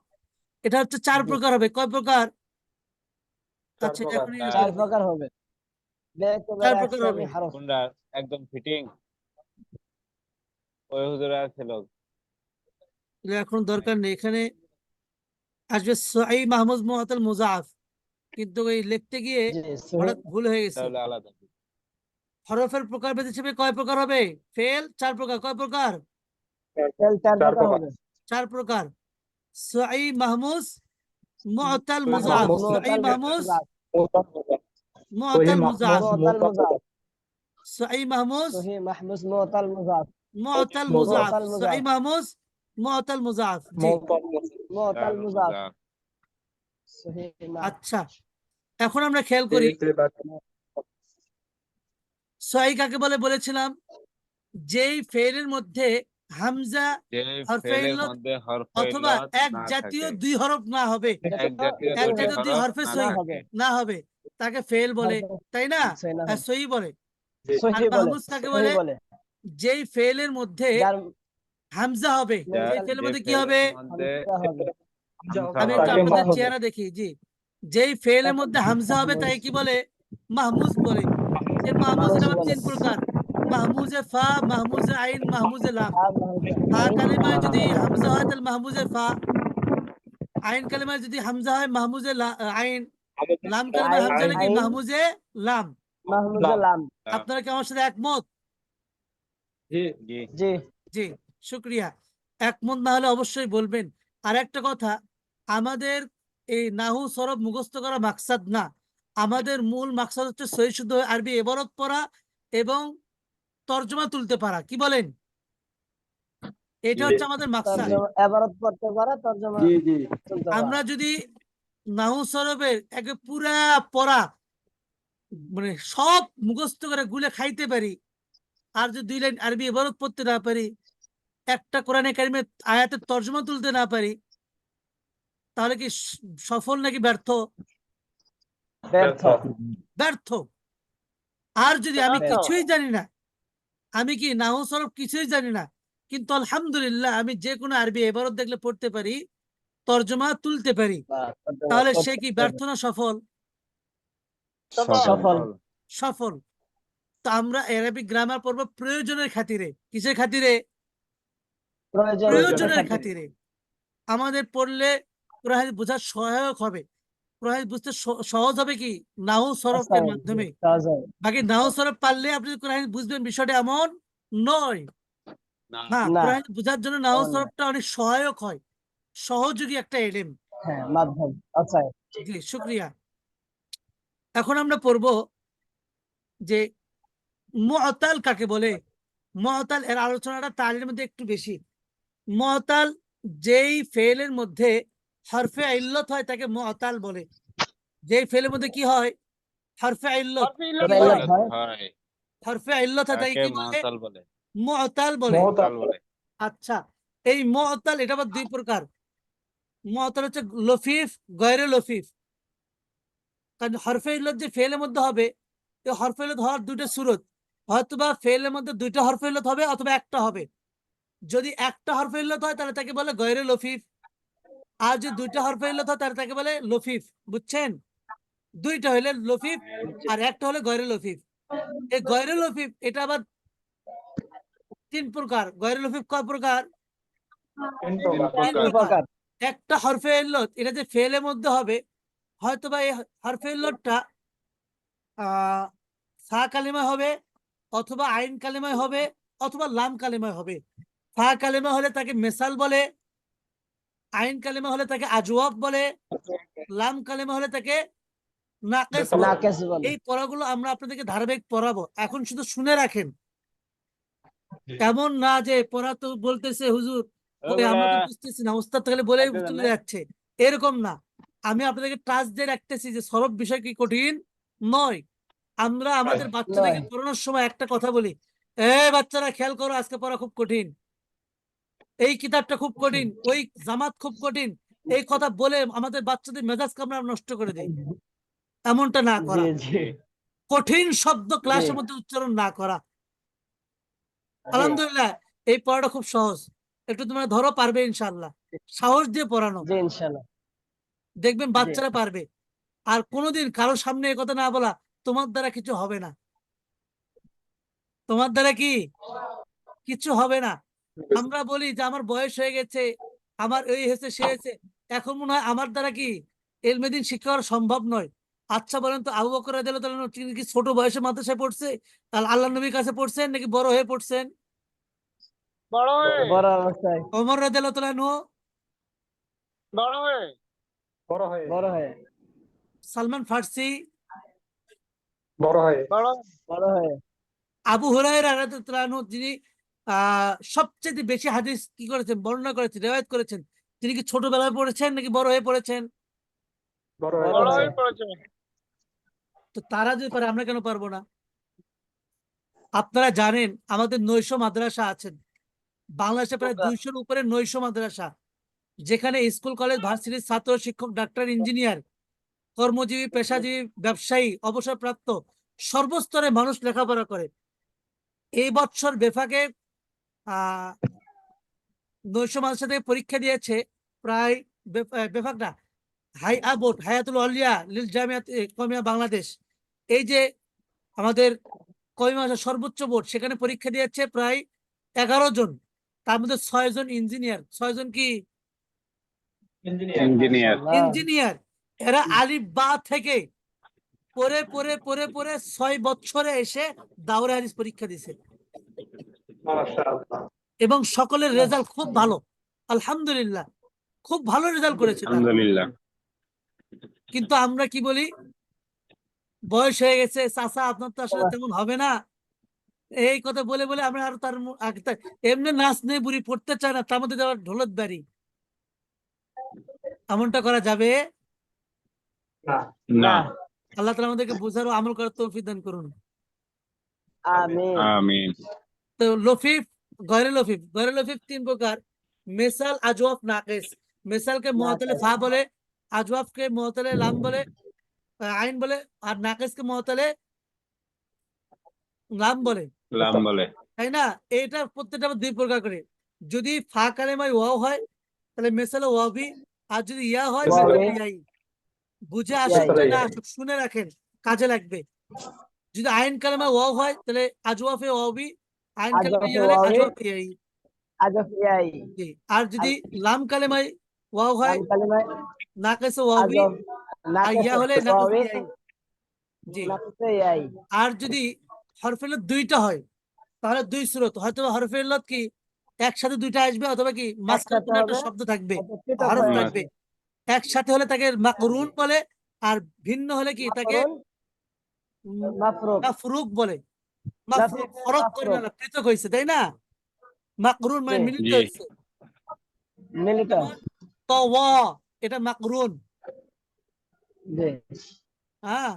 [SPEAKER 1] এটা হচ্ছে চার
[SPEAKER 2] জি
[SPEAKER 1] প্রকার হবে। কয় প্রকার?
[SPEAKER 4] চার
[SPEAKER 1] আচ্ছা,
[SPEAKER 4] প্রকার।
[SPEAKER 1] এখনই
[SPEAKER 2] চার
[SPEAKER 1] বলে দিই।
[SPEAKER 2] প্রকার হবে।
[SPEAKER 1] চার
[SPEAKER 2] একেবারে
[SPEAKER 1] প্রকার হবে।
[SPEAKER 2] আকসামি হরফ।
[SPEAKER 3] কোনটা একদম ফিটিং? ওই হুজুর আছে লোক।
[SPEAKER 1] এগুলো এখন দরকার নেই, এখানে আসবে সহিহ মাহমুদ মুআতাল মুজাফ, কিন্তু এই লিখতে গিয়ে
[SPEAKER 2] জি সহি
[SPEAKER 1] হঠাৎ ভুল হয়ে গেছে।
[SPEAKER 3] তাহলে আলাদা।
[SPEAKER 1] হরফের প্রকারভেদ হিসেবে কয় প্রকার হবে? ফেল চার প্রকার। কয় প্রকার?
[SPEAKER 2] ফেল চার
[SPEAKER 4] চার
[SPEAKER 2] প্রকার
[SPEAKER 4] প্রকার।
[SPEAKER 2] হবে।
[SPEAKER 1] 4 প্রকার। সহিহ মাহমুজ মুআতাল
[SPEAKER 4] সহিহ
[SPEAKER 1] মুজাফ,
[SPEAKER 4] মাহমুদ
[SPEAKER 1] সহিহ মাহমুজ
[SPEAKER 4] সহি
[SPEAKER 1] মুআতাল
[SPEAKER 4] মাহমুদ
[SPEAKER 1] মুজাফ,
[SPEAKER 2] মুআতাল মুজাফ।
[SPEAKER 1] সহিহ মাহমুজ
[SPEAKER 2] সহি মাহমুজ মুআতাল মুজাফ।
[SPEAKER 1] মুআতাল মুজাফ,
[SPEAKER 2] মুআতাল মুজাফ।
[SPEAKER 1] সহিহ মাহমুজ মুআতাল মুজাফ। জি
[SPEAKER 2] মুআতাল মুজাফ। সহি
[SPEAKER 1] আচ্ছা, এখন আমরা খেয়াল করি সহিহ কাকে বলে বলেছিলাম? যেই ফেলের মধ্যে হামজা,
[SPEAKER 3] যে
[SPEAKER 1] হরফে
[SPEAKER 3] ফেলের
[SPEAKER 1] ইল্লত
[SPEAKER 3] মধ্যে হরফ
[SPEAKER 1] অথবা
[SPEAKER 3] ইল্লত
[SPEAKER 1] এক
[SPEAKER 3] না
[SPEAKER 1] জাতীয়
[SPEAKER 3] থাকে,
[SPEAKER 1] দুই হরফ না হবে,
[SPEAKER 3] এক জাতীয়
[SPEAKER 1] এক
[SPEAKER 3] দুটি
[SPEAKER 1] জাতীয় দুই
[SPEAKER 3] হরফ
[SPEAKER 1] হরফে
[SPEAKER 3] না
[SPEAKER 1] সহি
[SPEAKER 2] হবে।
[SPEAKER 3] থাকে।
[SPEAKER 1] না হবে, তাকে ফেল বলে, তাই না?
[SPEAKER 2] সহি না হবে।
[SPEAKER 1] সহি বলে। আর
[SPEAKER 2] সহি বলে।
[SPEAKER 1] মাহমুজ কাকে
[SPEAKER 2] সহি
[SPEAKER 1] বলে?
[SPEAKER 2] বলে।
[SPEAKER 1] যেই ফেলের মধ্যে
[SPEAKER 2] যার
[SPEAKER 1] হামজা হবে, সেই ফেলের
[SPEAKER 3] যে
[SPEAKER 1] মধ্যে কি হবে?
[SPEAKER 3] ফেলের মধ্যে
[SPEAKER 2] হামজা হবে।
[SPEAKER 3] হামজা
[SPEAKER 1] আমি একটু
[SPEAKER 4] তাকে
[SPEAKER 3] হবে,
[SPEAKER 1] আপনাদের
[SPEAKER 4] মাহমুদ।
[SPEAKER 1] চেহারা দেখি। জি, যেই ফেলের মধ্যে হামজা হবে তাকে কি বলে? মাহমুজ বলে। যে মাহমুজের
[SPEAKER 2] মাহমুজ
[SPEAKER 1] আবার
[SPEAKER 2] বলে।
[SPEAKER 1] 3 প্রকার: মাহমুজে ফা, মাহমুজে আইন, মাহমুজে লাম।
[SPEAKER 2] আর মাহমুজ
[SPEAKER 1] ফা
[SPEAKER 2] আইন
[SPEAKER 1] কালিমায় যদি
[SPEAKER 2] মাহমুজ লাম।
[SPEAKER 1] হামজা হয় তাহলে মাহমুজে ফা, আইন কালিমায় যদি হামজা হয় মাহমুজে আইন, লাম কালিমায়
[SPEAKER 2] আইন
[SPEAKER 1] হামজা হলে কি?
[SPEAKER 2] আইন
[SPEAKER 1] মাহমুজে লাম।
[SPEAKER 2] মাহমুজ লাম।
[SPEAKER 1] আপনারা কি আমার সাথে একমত?
[SPEAKER 4] জি
[SPEAKER 3] জি
[SPEAKER 2] জি
[SPEAKER 1] জি শুক্রিয়া। একমত না হলে অবশ্যই বলবেন। আর একটা কথা, আমাদের এই নাহু সরফ মুখস্থ করা মাকসাদ না, আমাদের মূল মাকসাদ হচ্ছে সহি শুদ্ধ আরবি ইবারত পড়া এবং তর্জমা তুলতে পারা। কি বলেন? এটা হচ্ছে আমাদের মাকসাদ।
[SPEAKER 2] তর্জমা এবারত পড়তে পারা, তর্জমা শুনতে পারা।
[SPEAKER 1] আমরা যদি নাহু সরফের একে পুরা পড়া মানে সব মুখস্থ করে গুলে খাইতে পারি, আর যদি 2 লাইন আরবি ইবারত পড়তে না পারি, একটা কোরআনে কারিমের আয়াতের তর্জমা তুলতে না পারি, তাহলে কি সফল নাকি ব্যর্থ?
[SPEAKER 2] ব্যর্থ।
[SPEAKER 1] ব্যর্থ। আর যদি আমি
[SPEAKER 6] ব্যর্থ।
[SPEAKER 1] কিছুই জানি না, আমি কি নাহু সরফ কিছুই জানি না, কিন্তু আলহামদুলিল্লাহ আমি যে কোনো আরবি ইবারত দেখলে পড়তে পারি, তর্জমা তুলতে পারি,
[SPEAKER 2] বা তর্জমা
[SPEAKER 1] তাহলে
[SPEAKER 2] করতে
[SPEAKER 1] সে কি
[SPEAKER 2] পারে।
[SPEAKER 1] ব্যর্থ না সফল?
[SPEAKER 2] সফল।
[SPEAKER 1] সফল। তো আমরা আরবিক গ্রামার পড়বো প্রয়োজনের খাতিরে। কিসের খাতিরে? প্রয়োজনের খাতিরে। আমাদের পড়লে কোরআন হাদিস বোঝা সহায়ক হবে। কোরআন হাদিস বুঝতে সহজ হবে কি নাহু সরফের মাধ্যমে। বাকি নাহু সরফ পারলে আপনি কোরআন হাদিস বুঝবেন, বিষয়টা এমন নয়। হ্যাঁ,
[SPEAKER 2] না।
[SPEAKER 1] কোরআন হাদিস বোঝার জন্য নাহু
[SPEAKER 2] এমন না।
[SPEAKER 1] সরফটা অনেক সহায়ক হয়, সহযোগী একটা এলেম।
[SPEAKER 2] হ্যাঁ, মাধ্যম। আচ্ছা,
[SPEAKER 1] জি, শুকরিয়া। এখন আমরা পড়বো যে মুআতাল কাকে বলে। মুআতাল এর আলোচনাটা তালের মধ্যে একটু বেশি। মুআতাল যেই ফেলের মধ্যে হরফে ইল্লত হয় তাকে মুআতাল বলে। যেই ফেলের মধ্যে কি হয়? হরফে ইল্লত।
[SPEAKER 6] হরফে
[SPEAKER 1] কি
[SPEAKER 6] ইল্লত
[SPEAKER 1] হয়?
[SPEAKER 6] হয়।
[SPEAKER 3] হয়
[SPEAKER 1] হরফে ইল্লত হয় তাকে
[SPEAKER 3] তাকে
[SPEAKER 1] কি বলে?
[SPEAKER 3] মুআতাল বলে।
[SPEAKER 1] মুআতাল বলে।
[SPEAKER 4] মুআতাল
[SPEAKER 3] বলে।
[SPEAKER 1] আচ্ছা, এই মুআতাল এটা আবার 2 প্রকার। মুআতাল হচ্ছে লফিফ, গয়রে লফিফ। কারণ হরফে ইল্লত যে ফেলের মধ্যে হবে, এই হরফে ইল্লত হওয়ার 2টা সূরত। হয়তোবা ফেলের মধ্যে 2টা হরফে ইল্লত হবে অথবা একটা হবে। যদি একটা হরফে ইল্লত হয় তাহলে তাকে বলে গয়রে লফিফ। আর যদি 2টা হরফে ইল্লত হয় তাহলে তাকে বলে লফিফ। বুঝছেন? 2টা হলে লফিফ আর একটা হলে গয়রে লফিফ। এই গয়রে লফিফ এটা আবার 3 প্রকার। গয়রে লফিফ কয় প্রকার?
[SPEAKER 4] 3
[SPEAKER 3] তিন
[SPEAKER 4] প্রকার।
[SPEAKER 1] 3
[SPEAKER 3] প্রকার।
[SPEAKER 1] প্রকার। একটা হরফে ইল্লত, এটা যে ফেলের মধ্যে হবে, হয়তোবা এই হরফে ইল্লতটা ফা কালিমা হবে, অথবা আইন কালিমায় হবে, অথবা লাম কালিমায় হবে। ফা কালিমা হলে তাকে মেসাল বলে, আইন কালিমা হলে তাকে আজওয়াব বলে, লাম কালিমা হলে তাকে নাকেস বলে।
[SPEAKER 2] নাকেস বলে।
[SPEAKER 1] এই পড়াগুলো আমরা আপনাদেরকে ধারাবাহিক পড়াবো, এখন শুধু শুনে রাখেন। এমন না যে পড়া তো বলতেছে হুজুর, ওই আমরা তো বুঝতেছি না, উস্তাদ তাহলে বলে চলে যাচ্ছে, এরকম না। আমি আপনাদেরকে টাচ দিয়ে রাখতেছি যে সরব বিষয় কি কঠিন নয়। আমরা আমাদের বাচ্চাদেরকে
[SPEAKER 2] নয়।
[SPEAKER 1] পড়ানোর সময় একটা কথা বলি, বাচ্চারা খেয়াল করো, আজকে পড়া খুব কঠিন, এই কিতাবটা খুব কঠিন, ওই জামাত খুব কঠিন, এই কথা বলে আমাদের বাচ্চাদের মেজাজকে আমরা নষ্ট করে দিই। এমনটা না
[SPEAKER 2] জি,
[SPEAKER 1] করা।
[SPEAKER 2] জি,
[SPEAKER 1] কঠিন শব্দ ক্লাসের
[SPEAKER 2] জি,
[SPEAKER 1] মধ্যে উচ্চারণ না করা।
[SPEAKER 2] জি,
[SPEAKER 1] আলহামদুলিল্লাহ, এই পড়াটা খুব সহজ। একটু তোমরা ধরো, পারবে ইনশাআল্লাহ। সাহস দিয়ে পড়ানো,
[SPEAKER 2] জি, ইনশাআল্লাহ।
[SPEAKER 1] দেখবেন
[SPEAKER 2] জি,
[SPEAKER 1] বাচ্চারা পারবে। আর কোনোদিন কারোর সামনে এই কথা না বলা, তোমার দ্বারা কিছু হবে না। তোমার দ্বারা কি কিছু হবে না। আমরা বলি যে আমার বয়স হয়ে গেছে, আমার এই হয়েছে সে হয়েছে, এখন মনে হয় আমার দ্বারা কি এলমেদিন শিক্ষা করা সম্ভব নয়। আচ্ছা বলেন তো, আবু বকর রাদিয়াল্লাহু তাআলা তিনি কি ছোট বয়সে মাদ্রাসায় পড়ছে, তাহলে আল্লাহ নবীর কাছে পড়ছেন নাকি বড় হয়ে পড়ছেন?
[SPEAKER 6] বড় হয়ে।
[SPEAKER 2] বড় অবস্থায়।
[SPEAKER 1] ওমর রাদিয়াল্লাহু তাআলা আনহু,
[SPEAKER 6] বড় হয়ে।
[SPEAKER 4] বড় হয়ে।
[SPEAKER 2] বড় হয়ে।
[SPEAKER 1] সালমান ফার্সি,
[SPEAKER 4] বড় হয়ে।
[SPEAKER 2] বড় হয়ে।
[SPEAKER 1] আবু হুরায়রা রাদিয়াল্লাহু তাআলা আনহু, যিনি সবচেয়ে বেশি হাদিস কি করেছেন, বর্ণনা করেছেন, রিওয়ায়াত করেছেন, তিনি কি ছোটবেলায় পড়েছেন নাকি বড় হয়ে পড়েছেন?
[SPEAKER 4] বড় হয়ে।
[SPEAKER 2] বড়
[SPEAKER 6] বড়
[SPEAKER 2] হয়ে।
[SPEAKER 6] হয়ে পড়েছে।
[SPEAKER 1] তো তারা যদি পারে, আমরা কেন পারবো না? আপনারা জানেন আমাদের 900 মাদ্রাসা আছেন বাংলাদেশে, প্রায় 200-র উপরে 900 মাদ্রাসা, যেখানে স্কুল কলেজ ভার্সিটির ছাত্র শিক্ষক ডাক্তার ইঞ্জিনিয়ার কর্মজীবী পেশাজীবী ব্যবসায়ী অবসরপ্রাপ্ত সর্বস্তরে মানুষ লেখাপড়া করে। এই বছর বেফাকে 900 মাদ্রাসা থেকে পরীক্ষা দিয়েছে প্রায় বেফাক না, হাইয়া বোর্ড, হায়াতুল আউলিয়া লিল জামিয়াত কওমিয়া বাংলাদেশ, এই যে আমাদের কওমি মাদ্রাসা সর্বোচ্চ বোর্ড, সেখানে পরীক্ষা দিয়েছে প্রায় 11 জন। তার মধ্যে 6 জন ইঞ্জিনিয়ার। 6 জন কি
[SPEAKER 3] ইঞ্জিনিয়ার।
[SPEAKER 1] ইঞ্জিনিয়ার। এরা আলিফ বা থেকে পড়ে পড়ে পড়ে পড়ে 6 বছরে এসে দাওরা হাদিস পরীক্ষা দিছে,
[SPEAKER 4] মাশাআল্লাহ।
[SPEAKER 1] এবং সকলের রেজাল্ট খুব ভালো। আলহামদুলিল্লাহ, খুব ভালো রেজাল্ট করেছে তারা।
[SPEAKER 3] আলহামদুলিল্লাহ।
[SPEAKER 1] কিন্তু আমরা কি বলি, বয়স হয়ে গেছে চাচা, আপনার তো আসলে তেমন হবে না, এই কথা বলে বলে আমরা আরো এমনি নাচ নেই বুড়ি পড়তে চায় না, তার মধ্যে আবার ঢোলত বাড়ি, এমনটা করা যাবে?
[SPEAKER 4] না।
[SPEAKER 3] না।
[SPEAKER 1] আল্লাহ তাআলা আমাদেরকে বোঝার ও আমল করার তৌফিক দান করুন।
[SPEAKER 2] আমিন।
[SPEAKER 3] আমিন।
[SPEAKER 1] তো লফিফ, গয়রে লফিফ 3 প্রকার। মেসাল, আজওয়াফ, নাকিস। মেসালকে মুআতালে ফা বলে, আজওয়াফকে মুআতালে লাম বলে, আইন বলে, আর নাকিসকে মুআতালে লাম বলে,
[SPEAKER 3] লাম বলে।
[SPEAKER 1] তাই না? এটা প্রত্যেকটা আবার 2 প্রকার করে। যদি ফা কালেমায় ওয়াও হয় তাহলে মেসালে ওয়াবি, আর যদি ইয়া হয়
[SPEAKER 2] ওয়াবি।
[SPEAKER 1] মেসালে ইয়াই। বুঝে আসুক
[SPEAKER 2] ইয়াই।
[SPEAKER 1] না না আসুক শুনে রাখেন, কাজে লাগবে। যদি আইন কালেমায় ওয়াও হয় তাহলে আজওয়াফে ওয়াবি, আইন কালেমায় ইয়া
[SPEAKER 2] আজফে
[SPEAKER 1] হলে
[SPEAKER 2] ওয়াবি,
[SPEAKER 1] আজওয়াফে ইয়াই।
[SPEAKER 2] আজফিয়াই।
[SPEAKER 1] জি। আর যদি লাম কালেমায় ওয়াও হয়,
[SPEAKER 2] লাম কালিমায়
[SPEAKER 1] নাকিসে ওয়াবি,
[SPEAKER 2] আজফ,
[SPEAKER 1] আর ইয়া হলে
[SPEAKER 2] নাকিসে
[SPEAKER 1] নাকিসে
[SPEAKER 2] ওয়াবি,
[SPEAKER 1] ইয়াই। জি।
[SPEAKER 2] নাকিসে ইয়াই।
[SPEAKER 1] আর যদি হরফে ইল্লত 2টা হয় তাহলে 2 সূরত, হয়তো হরফে ইল্লত কি একসাথে 2টা আসবে, অথবা কি মাঝখানে
[SPEAKER 2] একসাথে
[SPEAKER 1] কোনো একটা
[SPEAKER 2] হবে,
[SPEAKER 1] শব্দ থাকবে,
[SPEAKER 2] হয়তো পৃথক
[SPEAKER 1] হরফ
[SPEAKER 2] হয়ে
[SPEAKER 1] থাকবে।
[SPEAKER 2] আসবে।
[SPEAKER 1] একসাথে হলে তাকে মাকরুন বলে, আর ভিন্ন হলে কি তাকে
[SPEAKER 2] মাকরুন, মাফরুক।
[SPEAKER 1] মাফরুক বলে। মাফরুক
[SPEAKER 2] লাফিফ,
[SPEAKER 1] ফরক করে
[SPEAKER 2] মাফরুক।
[SPEAKER 1] না, পৃথক হয়েছে, তাই না? মাকরুন মানে
[SPEAKER 2] জি।
[SPEAKER 1] মিলিত
[SPEAKER 3] জি।
[SPEAKER 1] হয়েছে।
[SPEAKER 2] মিলিত।
[SPEAKER 1] যেমন তাওয়া, এটা মাকরুন।
[SPEAKER 2] জি।
[SPEAKER 1] হ্যাঁ।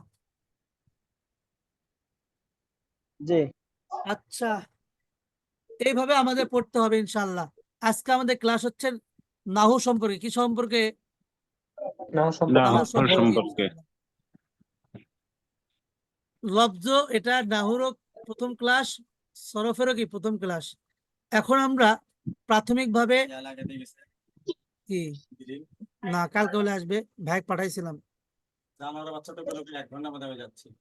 [SPEAKER 2] জি।
[SPEAKER 1] আচ্ছা, এইভাবে আমাদের পড়তে হবে ইনশাআল্লাহ। আজকে আমাদের ক্লাস হচ্ছে নাহু সম্পর্কে। কি সম্পর্কে?
[SPEAKER 4] না
[SPEAKER 3] না
[SPEAKER 4] সম্পর্কে।
[SPEAKER 1] নাহু সম্পর্কে
[SPEAKER 3] সম্পর্কে।
[SPEAKER 1] ইনশাআল্লাহ। লফজ, এটা নাহুরও প্রথম ক্লাস, সরফেরও কি প্রথম ক্লাস। এখন আমরা প্রাথমিকভাবে কি না, কালকে বলে আসবে, ভাই পাঠাইছিলাম।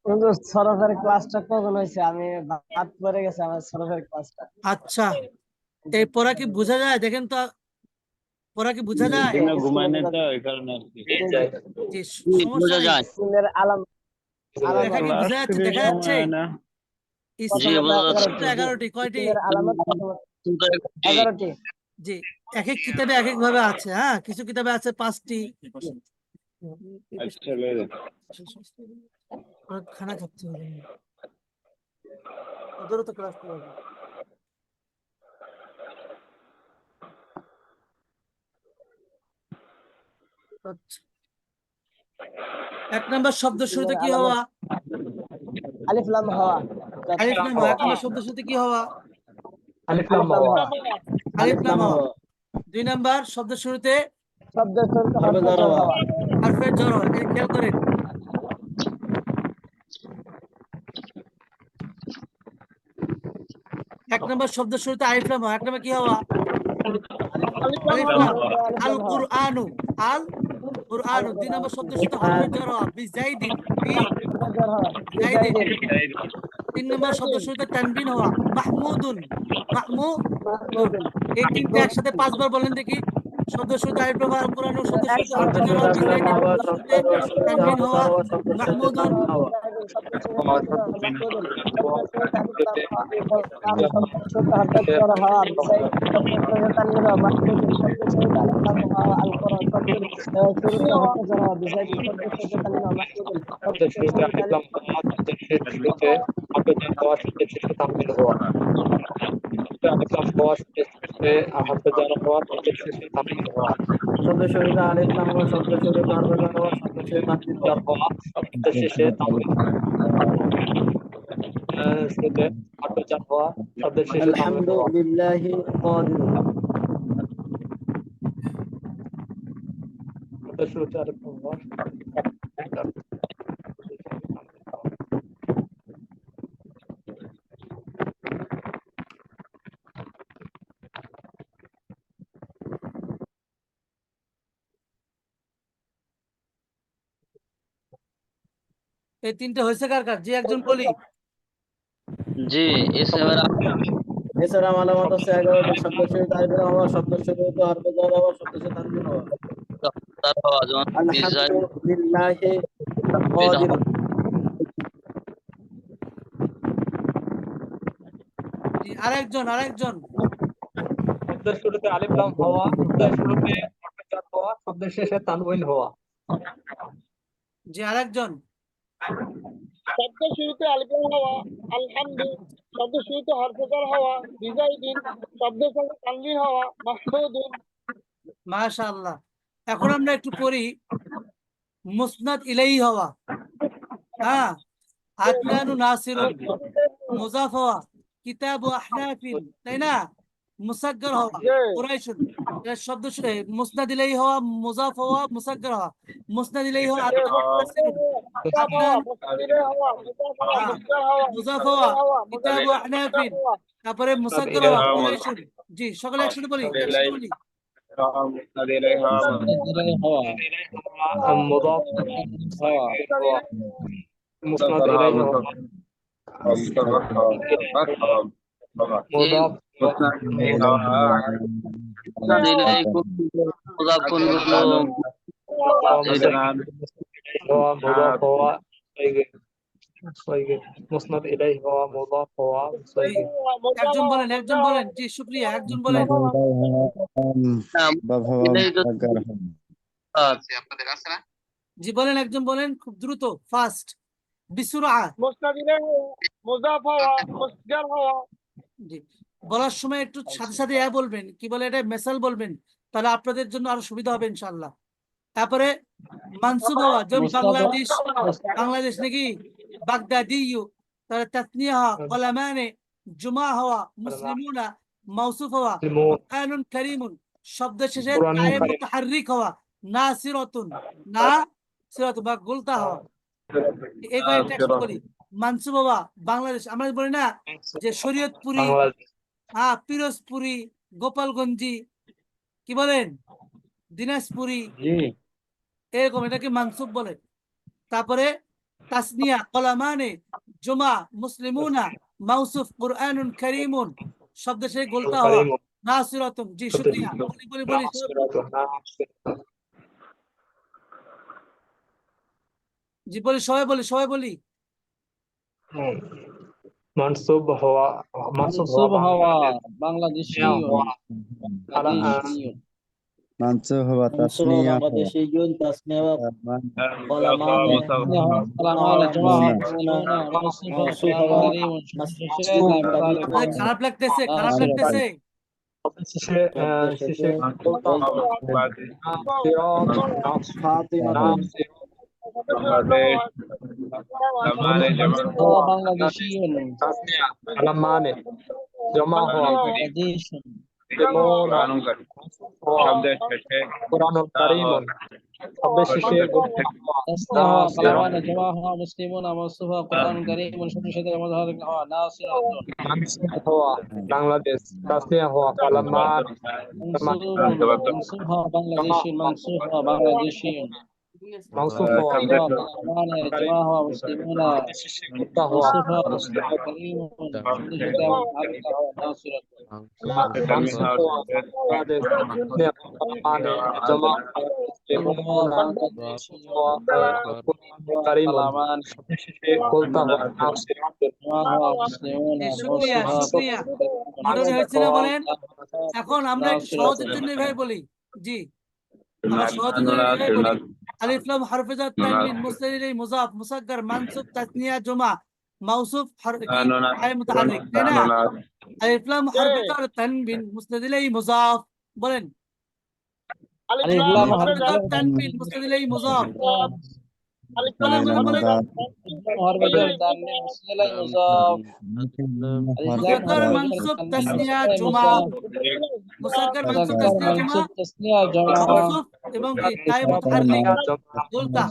[SPEAKER 2] কিন্তু সরফের ক্লাসটা কখন হয়েছে? আমি বাদ পড়ে গেছে আমার সরফের ক্লাসটা।
[SPEAKER 1] আচ্ছা, এই পড়া কি বোঝা যায়? দেখেন তো, পড়া কি বোঝা যায়?
[SPEAKER 3] দিনে ঘুমায় না তো এই কারণে আর কি।
[SPEAKER 1] যে সমস্যা নেই,
[SPEAKER 2] ইসমিনের
[SPEAKER 1] দেখা কি
[SPEAKER 2] আলামত।
[SPEAKER 1] বোঝা যাচ্ছে?
[SPEAKER 3] আসলে
[SPEAKER 1] দেখা যাচ্ছে?
[SPEAKER 3] সময় হয় না।
[SPEAKER 2] প্রথমত 11টি।
[SPEAKER 1] 11টি কয়টি?
[SPEAKER 2] ইসমিনের আলামত প্রথমত 11টি।
[SPEAKER 1] জি। এক এক কিতাবে এক এক ভাবে আছে। হ্যাঁ, কিছু কিতাবে আছে 5টি।
[SPEAKER 3] আচ্ছা বেরে।
[SPEAKER 1] খানা খাচ্ছে ওদেরও তো ক্লাস করবে। আচ্ছা, 1 নম্বর শব্দ শুরুতে কি হওয়া?
[SPEAKER 2] আলিফ লাম হওয়া।
[SPEAKER 1] আলিফ লাম হওয়া। 1 নম্বর শব্দ শুরুতে কি হওয়া?
[SPEAKER 4] আলিফ লাম হওয়া।
[SPEAKER 1] আলিফ লাম হওয়া। 2 নম্বর শব্দ শুরুতে
[SPEAKER 2] শব্দ শুরুতে হরফে জর হওয়া।
[SPEAKER 1] হরফে জর হওয়া। এই খেয়াল করেন। 1 নম্বর শব্দ শুরুতে আলিফ লাম হওয়া। 1 নম্বর কি হওয়া? আলিফ লাম। আল কুরআনু, আল কুরআনু। 2 নম্বর শব্দ শুরুতে হরফে জর হওয়া। বিজাইদিন, বি
[SPEAKER 2] জর হওয়া।
[SPEAKER 1] জাইদিন।
[SPEAKER 2] বিজাইদিন।
[SPEAKER 1] 3 নম্বর শব্দ শুরুতে তানবিন হওয়া। মাহমুদুন, মাহমুদুন। এই 3টে একসাথে 5 বার বলেন দেখি। শব্দ শুরুতে আলিফ লাম, আল কুরআনু। শব্দ শুরুতে
[SPEAKER 4] শব্দ
[SPEAKER 1] হরফে জর
[SPEAKER 4] শুরুতে
[SPEAKER 1] হওয়া।
[SPEAKER 4] আলিফ লাম
[SPEAKER 1] বিজাইদিন।
[SPEAKER 4] হওয়া,
[SPEAKER 1] শব্দ
[SPEAKER 4] শব্দ
[SPEAKER 1] শুরুতে
[SPEAKER 4] শুরুতে
[SPEAKER 1] তানবিন
[SPEAKER 4] হরফে
[SPEAKER 1] হওয়া।
[SPEAKER 4] জর হওয়া, শব্দ শুরুতে
[SPEAKER 1] মাহমুদুন।
[SPEAKER 4] তানবিন হওয়া।
[SPEAKER 2] শব্দ শুরুতে মাহমুদুন। শব্দ শুরুতে আলিফ লাম হওয়া। শব্দ শুরুতে হরফে জর হওয়া। বিজাইদিন। শব্দ শুরুতে তানবিন হওয়া। মাহমুদুন। শব্দ শুরুতে আলিফ লাম হওয়া। আল কোরআন। শব্দ শুরুতে হরফে জর হওয়া। বিজাইদিন। শব্দ শুরুতে তানবিন হওয়া। মাহমুদুন।
[SPEAKER 4] শব্দ শুরুতে আলিফ লাম হওয়া, শব্দ শুরুতে হরফে জর হওয়া, শব্দ শেষে তানবিন হওয়া। আলিফ লাম হওয়া, শব্দ শেষে হরফে জর হওয়া, শব্দ শেষে তানবিন হওয়া। শব্দ শুরুতে আলিফ লাম হওয়া, শব্দ শুরুতে হরফে জর হওয়া, শব্দ শেষে তানবিন জর হওয়া, শব্দ শেষে তানবিন শুরুতে হরফে জর হওয়া, শব্দ শেষে তানবিন হওয়া।
[SPEAKER 2] আলহামদুলিল্লাহি কাদির।
[SPEAKER 4] শব্দ শুরুতে আলিফ লাম হওয়া,
[SPEAKER 1] এই 3টে হয়েছে কার কার? যে একজন বলি।
[SPEAKER 5] জি, এছাড়া
[SPEAKER 2] এছাড়া আলামত আছে 11টি। শব্দ শুরুতে আলিফ লাম হওয়া, শব্দ শুরুতে হরফে জর হওয়া, শব্দ শেষে তানবিন হওয়া।
[SPEAKER 5] যেমন
[SPEAKER 2] আলহামদুলিল্লাহি কাদির।
[SPEAKER 1] আরেকজন
[SPEAKER 4] শব্দের শুরুতে আলিফ লাম হওয়া, শব্দের শুরুতে হরফে jar হওয়া, শব্দের শেষে তানবিন হওয়া।
[SPEAKER 1] যে আরেকজন
[SPEAKER 6] শব্দ শুরুতে আলিফ লাম হওয়া, আলহামদু শব্দ শুরুতে হরফে জার হওয়া, বিজাইদিন শব্দ সঙ্গে তানবিন হওয়া, মাহমুদুন।
[SPEAKER 1] মাশাআল্লাহ। এখন আমরা একটু পড়ি মুসনাদ ইলাইহি হওয়া। হ্যাঁ, আদনানু নাসিরুন, মুজাফ হওয়া, কিতাবু আহনাফিন, তাই না? মুসাগ্গার হওয়া,
[SPEAKER 6] জি
[SPEAKER 1] কুরাইশুন। এর শব্দ মুসনাদ ইলাইহি হওয়া, মুজাফ হওয়া, মুসাগ্গার হওয়া। মুসনাদ ইলাইহি হওয়া আদনানু নাসিরুন, আদনান, হ্যাঁ, মুজাফ হওয়া, কিতাবু আহনাফিন, তারপরে মুসাগ্গার হওয়া, কুরাইশুন। জি, সকলে একসাথে বলি, একসাথে বলি।
[SPEAKER 4] মুদাফ মুসনাদ ইলাইহি হওয়া মুদাফ
[SPEAKER 5] মুদাফুন হলো
[SPEAKER 4] মুদাফ হওয়া মুসনাদ ইলাইহি হওয়া মুদাফ হওয়া
[SPEAKER 1] একজন বলেন, একজন বলেন। জি, শুকরিয়া, একজন বলেন। জি বলেন, একজন বলেন, খুব দ্রুত, ফাস্ট, বিসুরা।
[SPEAKER 6] মুসনাদ ইলাইহি মুজাফ হওয়া, মুসজার হওয়া।
[SPEAKER 1] জি, বলার সময় একটু সাথে সাথে বলবেন, কি বলে এটা, মেসাল বলবেন, তাহলে আপনাদের জন্য আরো সুবিধা হবে ইনশাআল্লাহ। তারপরে মানসুব হওয়া, যেমন বাংলাদেশ, বাংলাদেশ নাকি বাগদাদিয়ু, তাহলে তাসনিয়া হওয়া, কলামানে, জুমা হওয়া, মুসলিমুনা, মাউসুফ হওয়া, কুরআনুন কারীমুন শব্দ শেষে তায়ে মুতাহাররিক হওয়া, নাসিরাতুন, নাসিরাতুন বা গোলতা হওয়া। এই কয়েকটা একসাথে বলি। মানসুব হওয়া, বাংলাদেশ, আমরা বলি না যে শরীয়তপুরি, হ্যাঁ, পিরোজপুরি, গোপালগঞ্জি, কি বলেন, দিনাজপুরি, এরকম, এটাকে মানসুব বলে। তারপরে তাসনিয়া, কলামানে, জুমা, মুসলিমুনা, মাউসুফ, কুরআনুন কারীমুন শব্দ শেষে গোলতা হওয়া, নাসিরাতুন। জি, শুকরিয়া। বলি বলি বলি জি, বলি, সবাই বলি, সবাই বলি।
[SPEAKER 4] মানসুব হওয়া
[SPEAKER 5] বাংলাদেশী
[SPEAKER 7] মানসুব হওয়া, তাসনিয়া হওয়া,
[SPEAKER 1] খারাপ লাগতেছে, খারাপ লাগতেছে।
[SPEAKER 5] বাংলাদেশী
[SPEAKER 4] মানে জমা হওয়া
[SPEAKER 3] শব্দের শেষে
[SPEAKER 4] কুরআনুল কারীমুন শব্দ শেষে
[SPEAKER 5] জমা হওয়া, মুসলিমুন, মাউসুফ, কুরআনুল কারীম শব্দ শেষে মুতাহাররিক হওয়া, নাসিরাতুন
[SPEAKER 4] মানসুব হওয়া বাংলাদেশ, তাসনিয়া হওয়া কলামান,
[SPEAKER 5] মানসুব হওয়া বাংলাদেশী, মানসুব হওয়া বাংলাদেশী,
[SPEAKER 4] মাউসুফ হওয়া
[SPEAKER 5] জমা হওয়া, মুসলিমুন,
[SPEAKER 4] মুক্তা হওয়া
[SPEAKER 5] মাউসুফ হওয়া কারীম শব্দ শেষে মুতাহাররিক হওয়া, নাসিরাতুন
[SPEAKER 4] মানসুব হওয়া বাংলাদেশ, তাসনিয়া কলামানে জমা কারীমুন শব্দ শেষে মুক্তা হওয়া,
[SPEAKER 1] শুকরিয়া, শুকরিয়া। মোটামুটি হয়েছে না বলেন? এখন আমরা একটু সহজের জন্য এভাবে বলি। জি, আমরা সহজের জন্য এভাবে বলি। আলিফ লাম হারফে জার, তানবিন, মুসনাদ ইলাইহি, মুজাফ, মুসাগ্গার, মানসুব, তাসনিয়া, জুমা, মাউসুফ, তায়ে মুতাহাররিক, তাই না? আলিফ লাম হারফে জার, তানবিন, মুসনাদ ইলাইহি, মুজাফ, বলেন। আলিফ লাম হারফে জার, তানবিন, মুসনাদ ইলাইহি, মুজাফ, বলেন বলেন বলেন। মুসাগ্গার, মানসুব, তাসনিয়া, জুমা, মুসাগ্গার, মানসুব, তাসনিয়া, জুমা, মাউসুফ এবং কি তায়ে মুতাহাররিক, গোলতা।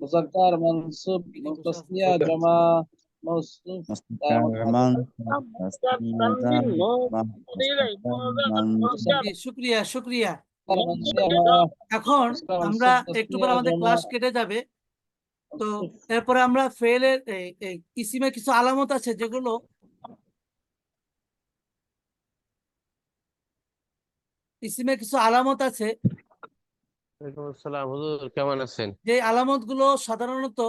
[SPEAKER 5] মুজাক্কার, মানসুব, তাসনিয়া, জমা, মাউসুফ,
[SPEAKER 1] শুকরিয়া, শুকরিয়া। এখন আমরা একটু পর আমাদের ক্লাস কেটে যাবে। তো এরপরে আমরা ফেলের ইসিমের কিছু আলামত আছে যেগুলো ইসিমের কিছু আলামত আছে
[SPEAKER 8] ওয়ালাইকুম আসসালাম হুজুর, কেমন আছেন?
[SPEAKER 1] যে আলামত গুলো সাধারণত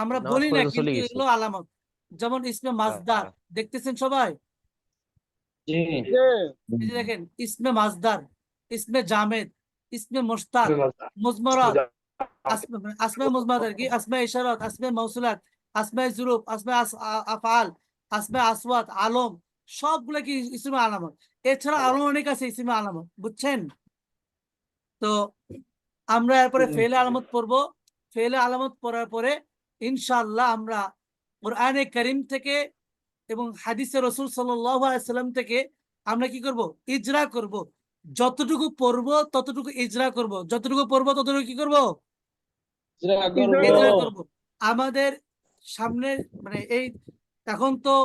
[SPEAKER 1] আমরা
[SPEAKER 8] নামাজ
[SPEAKER 1] বলি
[SPEAKER 8] পড়ে
[SPEAKER 1] না,
[SPEAKER 8] তো চলে
[SPEAKER 1] কিন্তু
[SPEAKER 8] গেছে।
[SPEAKER 1] এগুলো আলামত। যেমন ইসমে মাজদার দেখতেছেন সবাই,
[SPEAKER 5] জি
[SPEAKER 6] যে
[SPEAKER 1] এই যে দেখেন ইসমে মাজদার, ইসমে জামেদ, ইসমে মুশতাক, মুজমরাত, আসমে মুজমাত আর কি, আসমে ইশারাত, আসমে মৌসুলাত, আসমে জুরুফ, আসমে আফআল, আসমে আসওয়াত, আলম, সবগুলো কি ইসমে আলামত। এছাড়া আরো অনেক আছে ইসমে আলামত, বুঝছেন? তো আমরা এরপরে ফেলে আলামত পড়বো। ফেলে আলামত পড়ার পরে ইনশাআল্লাহ আমরা কোরআনে কারীম থেকে এবং হাদিসে রাসূল সাল্লাল্লাহু আলাইহি সাল্লাম থেকে আমরা কি করব? ইজরা করব। যতটুকু পড়বো ততটুকু ইজরা করব, যতটুকু পড়বো ততটুকু কি করব?
[SPEAKER 5] ইজরা করব।
[SPEAKER 1] ইজরা করব। আমাদের সামনে মানে এই এখন তো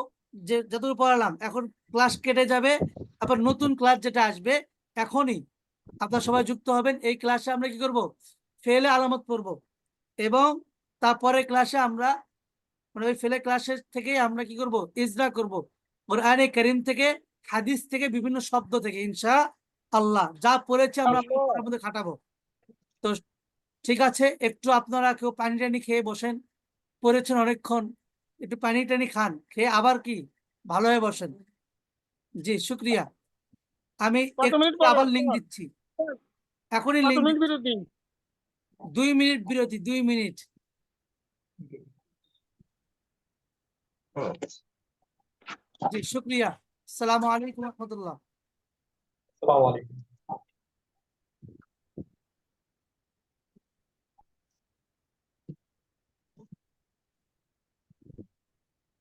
[SPEAKER 1] যে যতটুকু পড়ালাম, এখন ক্লাস কেটে যাবে, আবার নতুন ক্লাস যেটা আসবে এখনই আপনারা সবাই যুক্ত হবেন। এই ক্লাসে আমরা কি করব? ফেলে আলামত পড়ব, এবং তারপরে ক্লাসে আমরা মানে ওই ফেলে ক্লাসের থেকেই আমরা কি করব? ইজরা করব কোরআনে কারীম থেকে, হাদিস থেকে, বিভিন্ন শব্দ থেকে ইনশাআল্লাহ যা পড়েছে আমরা পড়ার মধ্যে খাটাবো। তো ঠিক আছে, একটু আপনারা কেউ পানি টানি খেয়ে বসেন, পড়েছেন অনেকক্ষণ, একটু পানি টানি খান, খেয়ে আবার কি ভালো হয়ে বসেন। জি শুক্রিয়া। আমি
[SPEAKER 6] কত
[SPEAKER 1] একটু
[SPEAKER 6] মিনিট পর
[SPEAKER 1] আবার লিঙ্ক দিচ্ছি, এখনই
[SPEAKER 6] কত
[SPEAKER 1] লিঙ্ক
[SPEAKER 6] মিনিট
[SPEAKER 1] দিচ্ছি।
[SPEAKER 6] বিরতি?
[SPEAKER 1] 2 মিনিট বিরতি, 2 মিনিট। জি শুক্রিয়া। আসসালামু আলাইকুম রহমতুল্লাহ।
[SPEAKER 4] আসসালামু আলাইকুম।